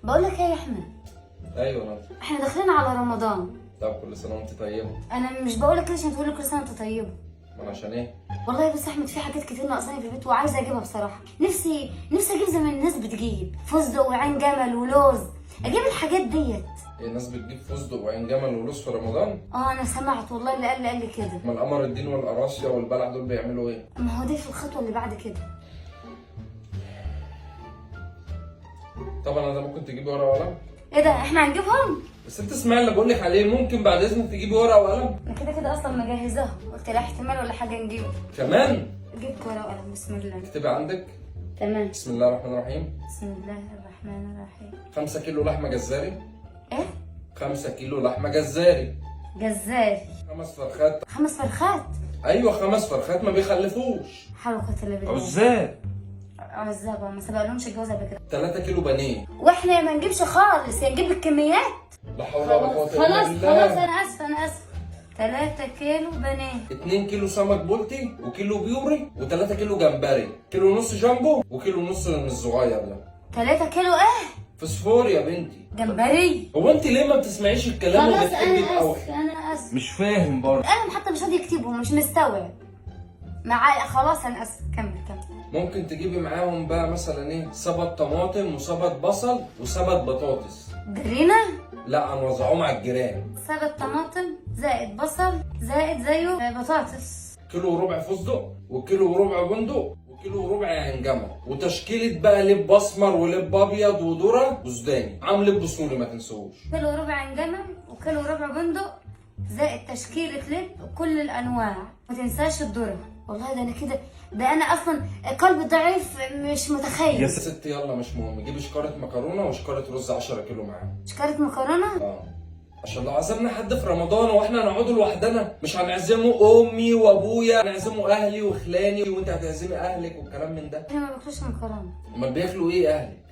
بقول لك ايه يا احمد؟ ايوه نعم. احنا داخلين على رمضان. طب كل سنه وانت طيبه. انا مش بقول لك كده عشان تقول لي كل سنه وانت طيبه. ما أنا عشان ايه؟ والله بس احمد في حاجات كتير ناقصاني في البيت وعايزه اجيبها بصراحه. نفسي اجيب زي ما الناس بتجيب فستق وعين جمل ولوز. اجيب الحاجات ديت. الناس بتجيب فستق وعين جمل ولوز في رمضان؟ انا سمعت والله اللي قال لي كده. ما القمر الدين والقراصيه والبلع دول بيعملوا ايه؟ ما هو دي في الخطوه اللي بعد كده. طبعا انا ممكن تجيبي ورقه وقلم؟ ايه ده احنا هنجيبهم؟ بس انت اسمعي اللي بقول لك عليه، ممكن بعد اذنك تجيبي ورقه وقلم؟ انا كده كده اصلا مجهزاهم، قلت لا احتمال ولا حاجه نجيبه. كمان؟ جبت ورقه وقلم بسم الله. اكتبي عندك. تمام. بسم الله الرحمن الرحيم. بسم الله الرحمن الرحيم. 5 كيلو لحمه جزاري. ايه؟ 5 كيلو لحمه جزاري. جزاري. 5 فرخات. 5 فرخات؟ ايوه 5 فرخات ما بيخلفوش. حركة اللي بالله. عزاب. عزاب ما سبقلهمش الجواز قبل كده. 3 كيلو بانيه. واحنا ما نجيبش خالص، يا نجيب الكميات. لا حول ولا قوه الا خلاص بالله. انا اسفه. 3 كيلو بانيه. 2 كيلو سمك بلطي وكيلو بيوري و3 كيلو جمبري، كيلو ونص جامبو وكيلو ونص من الصغير ده. 3 كيلو ايه؟ فسفور يا بنتي. جمبري. هو انت ليه ما بتسمعيش الكلام خلاص وبتحبي انا القهوه؟ اسف انا اسف. مش فاهم برضه. القلم حتى مش راضي يكتبه، مش مستوعب معايا. خلاص انا اسف. كمل. ممكن تجيبي معاهم بقى مثلا ايه؟ سبت طماطم وسبت بصل وسبت بطاطس. جرينا. لا هنوزعهم على الجيران. سبت طماطم زائد بصل زائد زيه بطاطس. كيلو وربع فستق وكيلو وربع بندق وكيلو وربع عين جمل، وتشكيله بقى لب اسمر ولب ابيض وذره وسوداني، عام لب بصولي ما تنسوش. كيلو وربع عين جمل وكيلو وربع بندق زائد تشكيلة لب وكل الانواع، ما تنساش الذره. والله ده انا كده، ده انا اصلا قلبي ضعيف مش متخيل. يا ستي يلا مش مهم، جيبي شكاره مكرونه وشكاره رز 10 كيلو معاهم. شكارة مكرونه؟ عشان لو عزمنا حد في رمضان واحنا نقعدوا لوحدنا، مش هنعزموا امي وابويا، هنعزموا اهلي وخلاني وانت هتعزمي اهلك والكلام من ده. احنا ما باكلوش مكرونه. امال بياكلوا ايه اهلك؟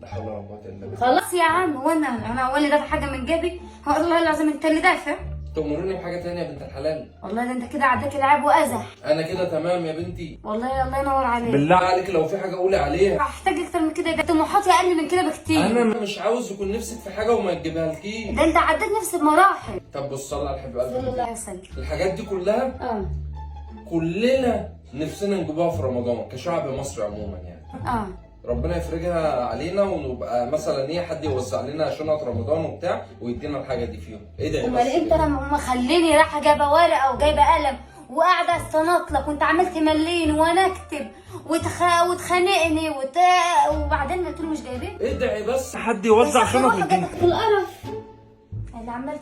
لا حول ولا قوه الا بالله. خلاص يا عم، هو انا هو اللي دافع حاجه من جيبي؟ هو والله العظيم انت اللي دافع. تأمروني بحاجه تانية يا بنت الحلال؟ والله ده انت كده عداك العيب وازح. انا كده تمام يا بنتي. والله الله ينور عليك. بالله عليك لو في حاجه قولي عليها. هحتاج اكتر من كده، ده طموحاتي اقل من كده بكتير. انا مش عاوز يكون نفسك في حاجه وما تجيبها لكيش. ده انت عديت نفس بمراحل. طب بص صلي على الحبيب صلى الله قلبي. عليه وسلم. الحاجات دي كلها كلنا نفسنا نجيبها في رمضان كشعب مصري عموما يعني. ربنا يفرجها علينا ونبقى مثلا ايه، حد يوزع لنا شنط رمضان وبتاع ويدينا الحاجه دي فيهم. ايه ده؟ امال انت لما مخليني رايحه جايبه ورقه وجايبه قلم وقاعده استنط لك وانت عمال تملين وانا اكتب وتخانقني وبعدين قلت له مش جايبين. ادعي بس حد يوزع شنط القرف اللي عمال